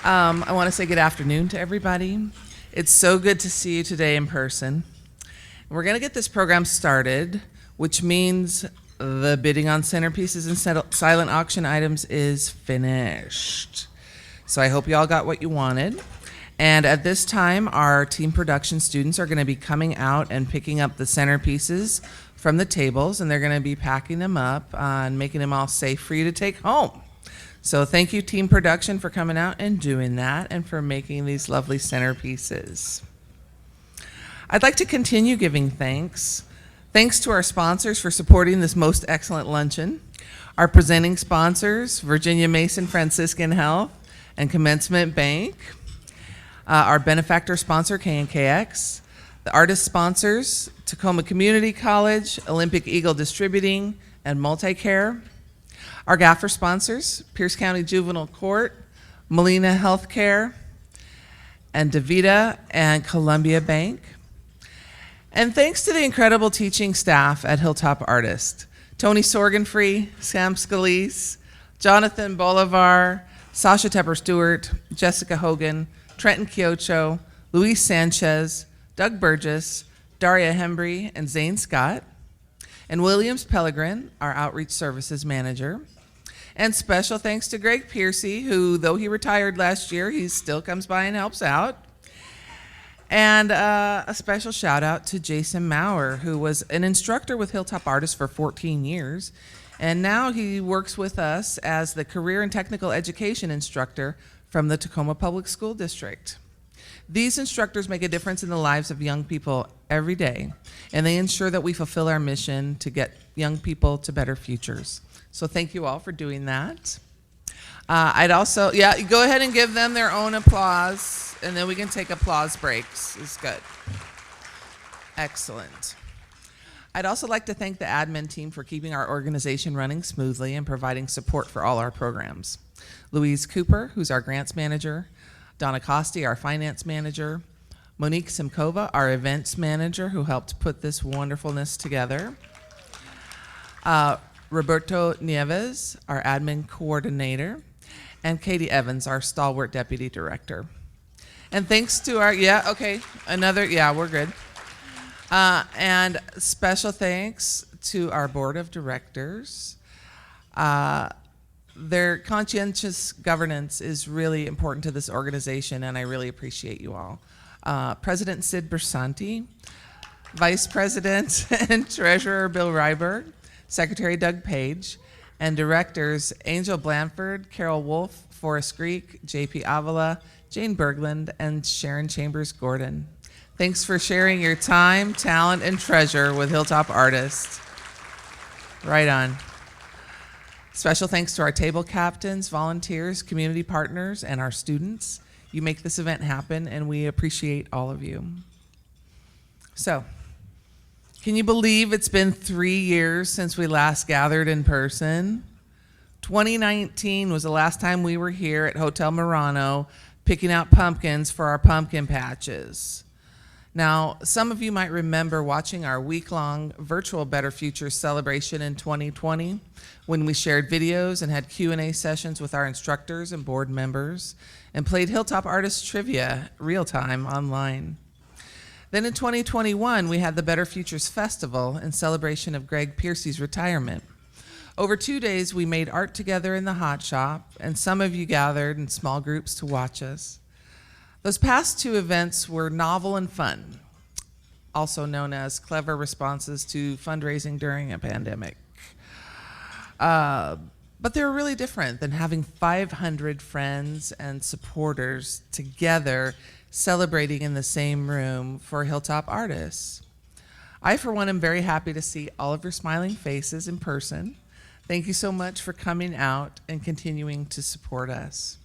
I want to say good afternoon to everybody. It's so good to see you today in person. We're going to get this program started, which means the bidding on centerpieces and silent auction items is finished. So I hope you all got what you wanted. And at this time, our team production students are going to be coming out and picking up the centerpieces from the tables, and they're going to be packing them up and making them all safe for you to take home. So thank you, team production, for coming out and doing that and for making these lovely centerpieces. I'd like to continue giving thanks. Thanks to our sponsors for supporting this most excellent luncheon. Our presenting sponsors, Virginia Mason Franciscan Health and Commencement Bank. Our benefactor sponsor, KNKX. The artist sponsors, Tacoma Community College, Olympic Eagle Distributing, and Multicare. Our gaffer sponsors, Pierce County Juvenile Court, Molina Healthcare, and DaVita and Columbia Bank. And thanks to the incredible teaching staff at Hilltop Artist, Tony Sorgenfree, Sam Scalise, Jonathan Bolivar, Sasha Tepper-Stewart, Jessica Hogan, Trenton Kiocho, Luis Sanchez, Doug Burgess, Daria Hembry, and Zane Scott, and Williams Pellegrin, our Outreach Services Manager. And special thanks to Greg Piercy, who, though he retired last year, he still comes by and helps out. And a special shout out to Jason Maurer, who was an instructor with Hilltop Artists for 14 years. And now he works with us as the Career and Technical Education Instructor from the Tacoma Public School District. These instructors make a difference in the lives of young people every day, and they ensure that we fulfill our mission to get young people to better futures. So thank you all for doing that. I'd also, go ahead and give them their own applause, and then we can take applause breaks. It's good. Excellent. I'd also like to thank the admin team for keeping our organization running smoothly and providing support for all our programs. Louise Cooper, who's our grants manager, Donna Costi, our finance manager, Monique Simkova, our events manager, who helped put this wonderfulness together, Roberto Nieves, our admin coordinator, and Katie Evans, our stalwart deputy director. And thanks to our, we're good. And special thanks to our board of directors. Their conscientious governance is really important to this organization, and I really appreciate you all. President Sid Bersanti, Vice President and Treasurer Bill Ryberg, Secretary Doug Page, and directors Angel Blanford, Carol Wolf, Forrest Greek, JP Avila, Jane Berglund, and Sharon Chambers Gordon. Thanks for sharing your time, talent, and treasure with Hilltop Artists. Right on. Special thanks to our table captains, volunteers, community partners, and our students. You make this event happen, and we appreciate all of you. So, can you believe it's been 3 years since we last gathered in person? 2019 was the last time we were here at Hotel Murano picking out pumpkins for our pumpkin patches. Now, some of you might remember watching our week-long virtual Better Futures celebration in 2020 when we shared videos and had Q&A sessions with our instructors and board members and played Hilltop Artists Trivia real-time online. Then in 2021, we had the Better Futures Festival in celebration of Greg Piercy's retirement. Over 2 days, we made art together in the hot shop, and some of you gathered in small groups to watch us. Those past 2 events were novel and fun, also known as clever responses to fundraising during a pandemic. But they were really different than having 500 friends and supporters together celebrating in the same room for Hilltop Artists. I, for one, am very happy to see all of your smiling faces in person. Thank you so much for coming out and continuing to support us.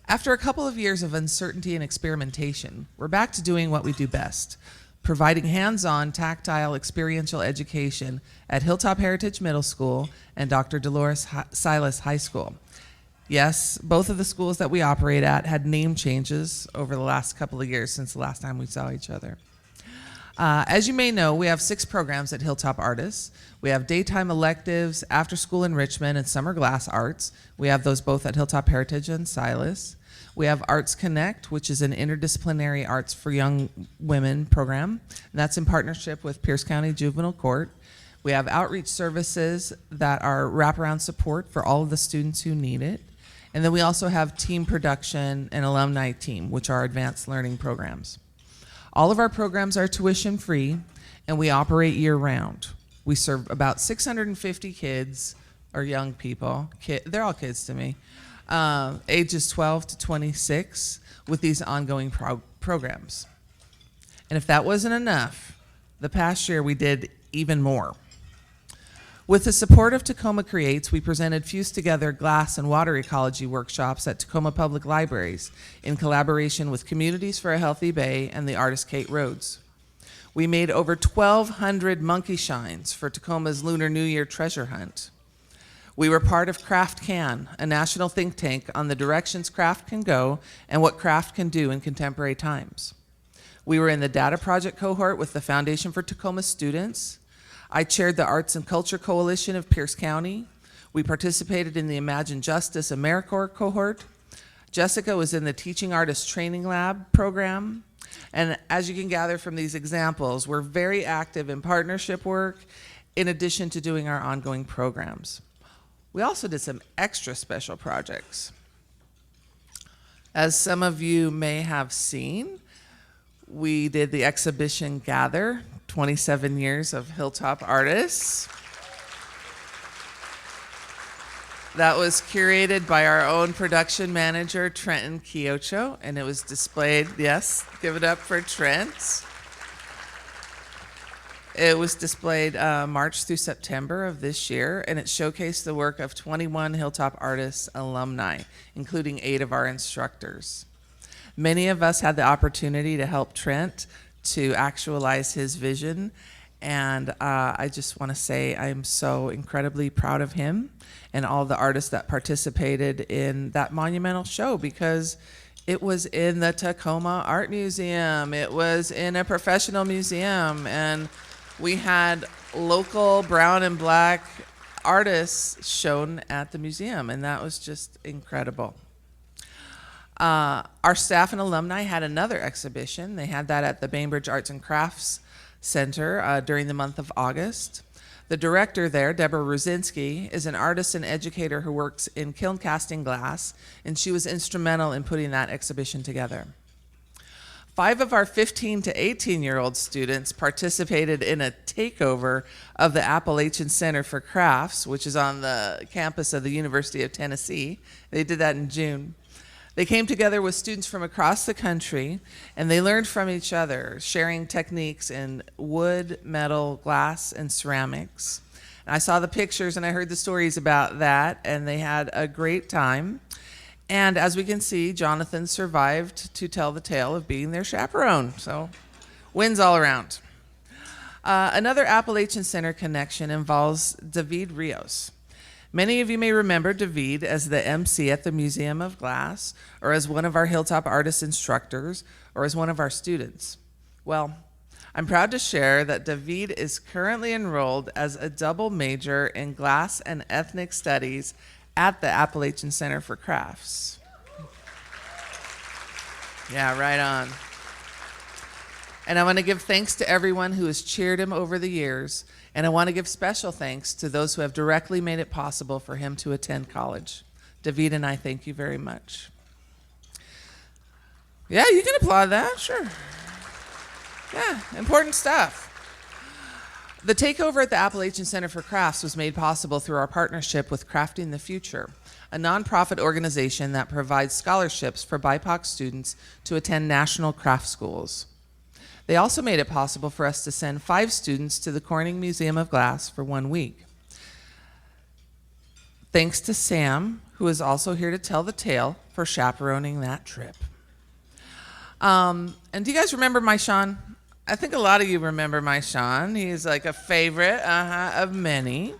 After a couple of years of uncertainty and experimentation, we're back to doing what we do best, providing hands-on, tactile, experiential education at Hilltop Heritage Middle School and Dr. Dolores Silas High School. Yes, both of the schools that we operate at had name changes over the last couple of years since the last time we saw each other. As you may know, we have 6 programs at Hilltop Artists. We have daytime electives, after-school enrichment, and summer glass arts. We have those both at Hilltop Heritage and Silas. We have Arts Connect, which is an interdisciplinary arts for young women program, and that's in partnership with Pierce County Juvenile Court. We have outreach services that are wraparound support for all of the students who need it. And then we also have team production and alumni team, which are advanced learning programs. All of our programs are tuition free, and we operate year round. We serve about 650 kids or young people. They're all kids to me. Ages 12 to 26 with these ongoing programs. And if that wasn't enough, the past year we did even more. With the support of Tacoma Creates, we presented Fuse Together glass and water ecology workshops at Tacoma Public Libraries in collaboration with Communities for a Healthy Bay and the artist Kate Rhodes. We made over 1,200 monkey shines for Tacoma's Lunar New Year treasure hunt. We were part of Craft Can, a national think tank on the directions craft can go and what craft can do in contemporary times. We were in the data project cohort with the Foundation for Tacoma Students. I chaired the Arts and Culture Coalition of Pierce County. We participated in the Imagine Justice AmeriCorps cohort. Jessica was in the Teaching Artist Training Lab program. And as you can gather from these examples, we're very active in partnership work in addition to doing our ongoing programs. We also did some extra special projects. As some of you may have seen, we did the exhibition Gather, 27 years of Hilltop Artists. That was curated by our own production manager, Trenton Kiocho, and it was displayed, yes, give it up for Trent. It was displayed March through September of this year, and it showcased the work of 21 Hilltop Artists alumni, including 8 of our instructors. Many of us had the opportunity to help Trent to actualize his vision, and I just want to say I am so incredibly proud of him and all the artists that participated in that monumental show, because it was in the Tacoma Art Museum, it was in a professional museum, and we had local brown and black artists shown at the museum, and that was just incredible. Our staff and alumni had another exhibition. They had that at the Bainbridge Arts and Crafts Center during the month of August. The director there, Deborah Ruzinski, is an artist and educator who works in kiln casting glass, and she was instrumental in putting that exhibition together. 5 of our 15 to 18-year-old students participated in a takeover of the Appalachian Center for Crafts, which is on the campus of the University of Tennessee. They did that in June. They came together with students from across the country, and they learned from each other, sharing techniques in wood, metal, glass, and ceramics. And I saw the pictures and I heard the stories about that, and they had a great time. And as we can see, Jonathan survived to tell the tale of being their chaperone, so wins all around. Another Appalachian Center connection involves David Rios. Many of you may remember David as the MC at the Museum of Glass, or as one of our Hilltop Artist instructors, or as one of our students. Well, I'm proud to share that David is currently enrolled as a double major in Glass and Ethnic Studies at the Appalachian Center for Crafts. Yeah, right on. And I want to give thanks to everyone who has cheered him over the years, and I want to give special thanks to those who have directly made it possible for him to attend college. David and I thank you very much. Yeah, you can applaud that, sure. Yeah, important stuff. The takeover at the Appalachian Center for Crafts was made possible through our partnership with Crafting the Future, a nonprofit organization that provides scholarships for BIPOC students to attend national craft schools. They also made it possible for us to send 5 students to the Corning Museum of Glass for 1 week. Thanks to Sam, who is also here to tell the tale, for chaperoning that trip. And do you guys remember my Sean? I think a lot of you remember my Sean. He's like a favorite of many.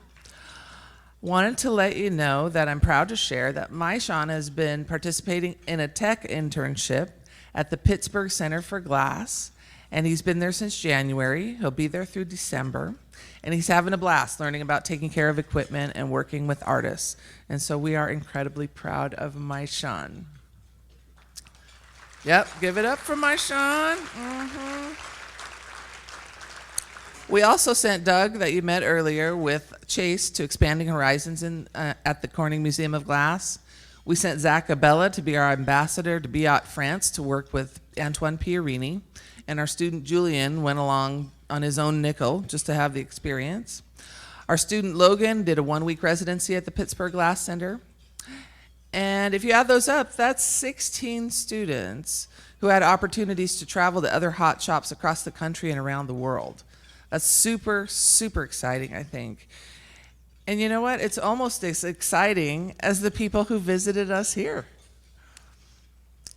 Wanted to let you know that I'm proud to share that my Sean has been participating in a tech internship at the Pittsburgh Center for Glass. and he's been there since January. He'll be there through December, and he's having a blast learning about taking care of equipment and working with artists. And so we are incredibly proud of my Sean. Yep, give it up for my Sean. We also sent Doug, that you met earlier, with Chase to Expanding Horizons at the Corning Museum of Glass. We sent Zach Abella to be our ambassador to Biot, France, to work with Antoine Pierini. And our student Julian went along on his own nickel just to have the experience. Our student Logan did a 1-week residency at the Pittsburgh Glass Center. And if you add those up, that's 16 students who had opportunities to travel to other hot shops across the country and around the world. That's super, super exciting, I think. And you know what? It's almost as exciting as the people who visited us here.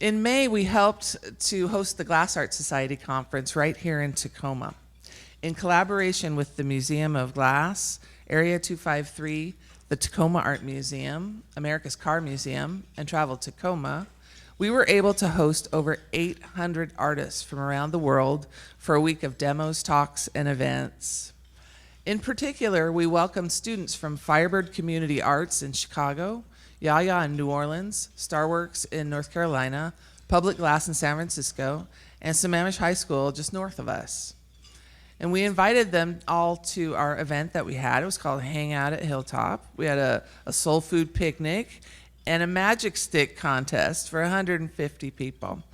In May, we helped to host the Glass Art Society conference right here in Tacoma. In collaboration with the Museum of Glass, Area 253, the Tacoma Art Museum, America's Car Museum, and Travel Tacoma, we were able to host over 800 artists from around the world for a week of demos, talks, and events. In particular, we welcomed students from Firebird Community Arts in Chicago, Yaya in New Orleans, Starworks in North Carolina, Public Glass in San Francisco, and Sammamish High School just north of us. And we invited them all to our event that we had. It was called Hang Out at Hilltop. We had a soul food picnic and a magic stick contest for 150 people.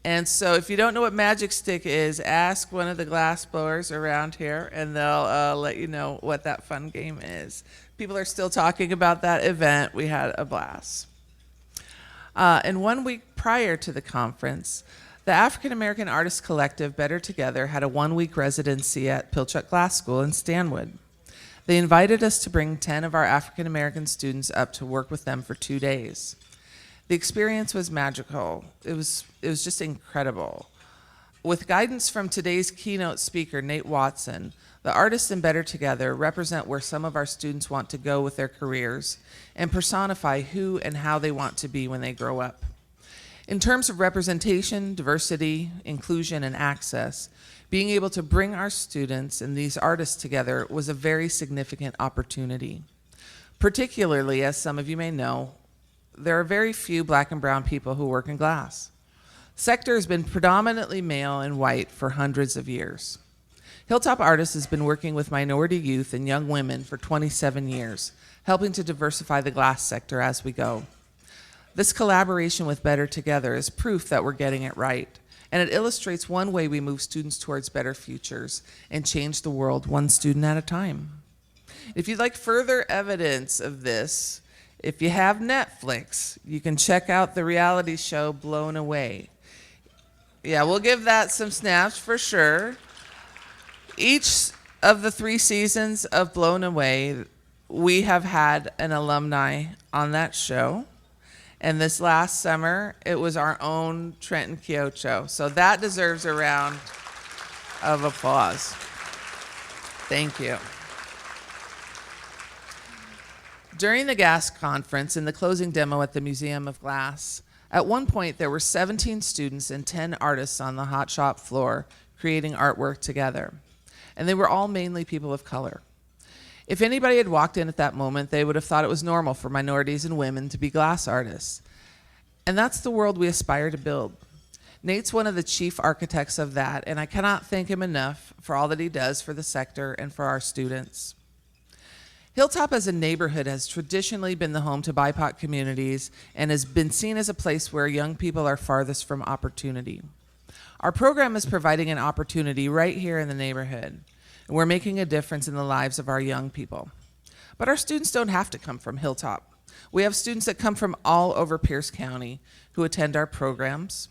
And so if you don't know what magic stick is, ask one of the glass blowers around here, and they'll let you know what that fun game is. People are still talking about that event. We had a blast. And 1 week prior to the conference, the African American Artists Collective, Better Together, had a 1-week residency at Pilchuck Glass School in Stanwood. They invited us to bring 10 of our African American students up to work with them for 2 days. The experience was magical. It was just incredible. With guidance from today's keynote speaker, Nate Watson, the artists in Better Together represent where some of our students want to go with their careers and personify who and how they want to be when they grow up. In terms of representation, diversity, inclusion, and access, being able to bring our students and these artists together was a very significant opportunity. Particularly, as some of you may know, there are very few Black and brown people who work in glass. The sector has been predominantly male and white for hundreds of years. Hilltop Artists has been working with minority youth and young women for 27 years, helping to diversify the glass sector as we go. This collaboration with Better Together is proof that we're getting it right, and it illustrates one way we move students towards better futures and change the world one student at a time. If you'd like further evidence of this, if you have Netflix, you can check out the reality show Blown Away. Yeah, we'll give that some snaps for sure. Each of the 3 seasons of Blown Away, we have had an alumni on that show. And this last summer, it was our own Trenton Kyocho. So that deserves a round of applause. Thank you. During the GAS conference and the closing demo at the Museum of Glass, at one point there were 17 students and 10 artists on the hot shop floor creating artwork together. And they were all mainly people of color. If anybody had walked in at that moment, they would have thought it was normal for minorities and women to be glass artists. And that's the world we aspire to build. Nate's one of the chief architects of that, and I cannot thank him enough for all that he does for the sector and for our students. Hilltop as a neighborhood has traditionally been the home to BIPOC communities and has been seen as a place where young people are farthest from opportunity. Our program is providing an opportunity right here in the neighborhood, and we're making a difference in the lives of our young people. But our students don't have to come from Hilltop. We have students that come from all over Pierce County who attend our programs.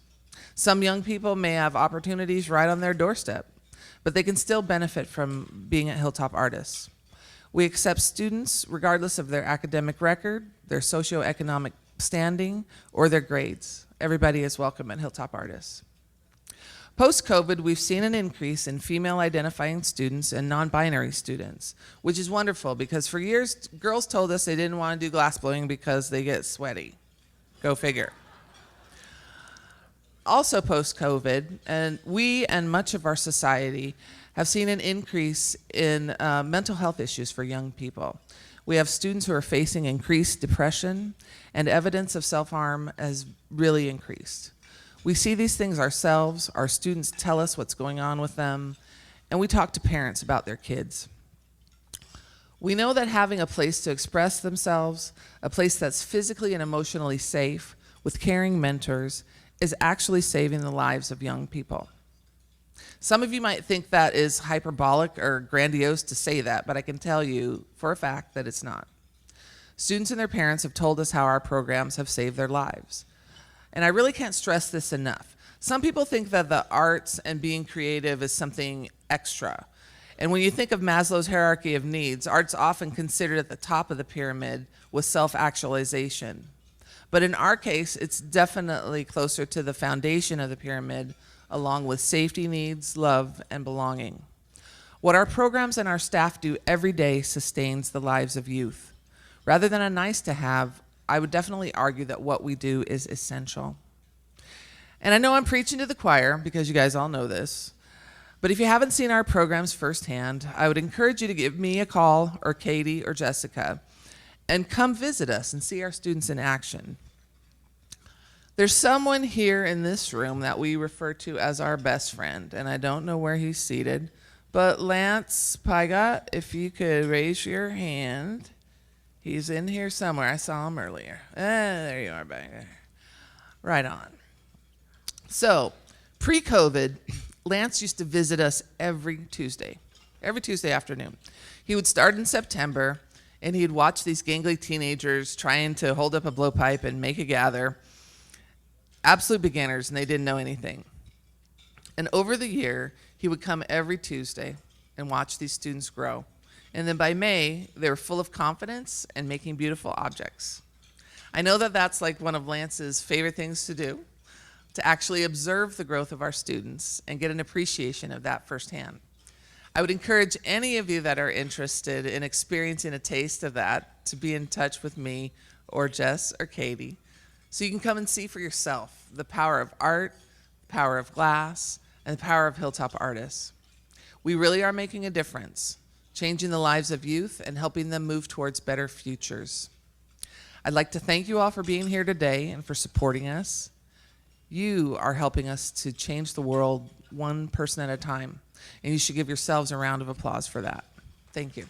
Some young people may have opportunities right on their doorstep, but they can still benefit from being at Hilltop Artists. We accept students regardless of their academic record, their socioeconomic standing, or their grades. Everybody is welcome at Hilltop Artists. Post-COVID, we've seen an increase in female-identifying students and non-binary students, which is wonderful because for years, girls told us they didn't want to do glassblowing because they get sweaty. Go figure. Also post-COVID, and we and much of our society have seen an increase in mental health issues for young people. We have students who are facing increased depression, and evidence of self-harm has really increased. We see these things ourselves, our students tell us what's going on with them, and we talk to parents about their kids. We know that having a place to express themselves, a place that's physically and emotionally safe, with caring mentors, is actually saving the lives of young people. Some of you might think that is hyperbolic or grandiose to say that, but I can tell you for a fact that it's not. Students and their parents have told us how our programs have saved their lives. And I really can't stress this enough. Some people think that the arts and being creative is something extra. And when you think of Maslow's hierarchy of needs, art's often considered at the top of the pyramid with self-actualization. But in our case, it's definitely closer to the foundation of the pyramid, along with safety needs, love, and belonging. What our programs and our staff do every day sustains the lives of youth. Rather than a nice to have, I would definitely argue that what we do is essential. And I know I'm preaching to the choir because you guys all know this, but if you haven't seen our programs firsthand, I would encourage you to give me a call, or Katie or Jessica, and come visit us and see our students in action. There's someone here in this room that we refer to as our best friend, and I don't know where he's seated, but Lance Pygot, if you could raise your hand. He's in here somewhere. I saw him earlier. There you are back there. Right on. So, pre-COVID, Lance used to visit us every Tuesday afternoon. He would start in September, and he'd watch these gangly teenagers trying to hold up a blowpipe and make a gather. Absolute beginners, and they didn't know anything. And over the year, he would come every Tuesday and watch these students grow. And then by May, they were full of confidence and making beautiful objects. I know that that's like one of Lance's favorite things to do, to actually observe the growth of our students and get an appreciation of that firsthand. I would encourage any of you that are interested in experiencing a taste of that to be in touch with me or Jess or Katie, so you can come and see for yourself the power of art, the power of glass, and the power of Hilltop artists. We really are making a difference, changing the lives of youth and helping them move towards better futures. I'd like to thank you all for being here today and for supporting us. You are helping us to change the world one person at a time, and you should give yourselves a round of applause for that. Thank you.